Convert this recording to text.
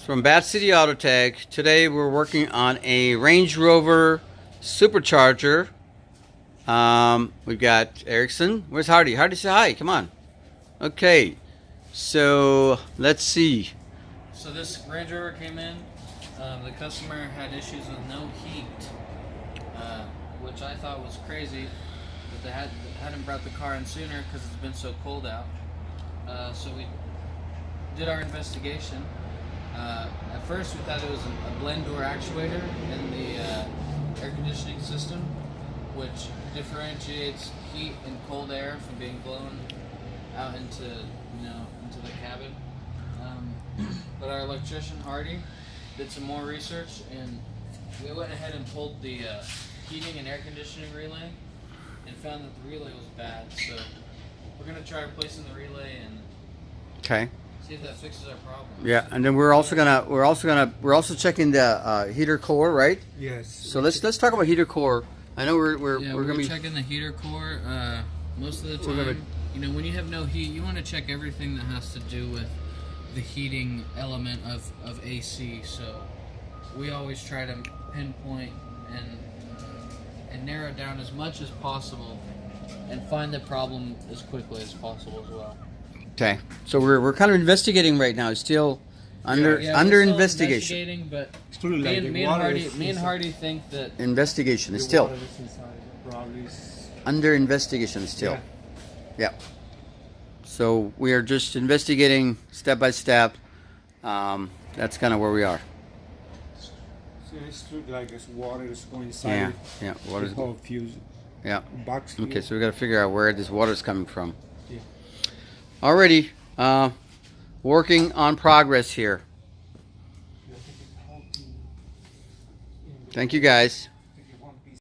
From Bat City Auto Tag. Today we're working on a Range Rover Super Charger. We've got Erickson. Where's Hardy? Hardy, say hi. Come on. Okay. So let's see. So this Range Rover came in. The customer had issues with no heat, which I thought was crazy. That they hadn't brought the car in sooner because it's been so cold out. So we did our investigation. At first we thought it was a blend door actuator in the air conditioning system, which differentiates heat and cold air from being blown out into the cabin. But our electrician Hardy did some more research, and we went ahead and pulled the heating and air conditioning relay and found that the relay was bad. So we're gonna try replacing the relay and see if that fixes our problem. Yeah, and then we're also checking the heater core, right? Yes. So let's talk about heater core. I know we're gonna be checking the heater core. Most of the time, when you have no heat, you want to check everything that has to do with the heating element of AC. So we always try to pinpoint and narrow down as much as possible and find the problem as quickly as possible as well. Okay, so we're kind of investigating right now. It's still under investigation. But It's true, like me and Hardy think that Investigation is still under investigation still. Yeah. So we are just investigating step by step. That's kind of where we are. So it's true, like it's water is going inside. Yeah. Water's the whole fuse. Yeah. Box. Okay, so we got to figure out where this water is coming from. Yeah. Alrighty, working on progress here. Thank you guys.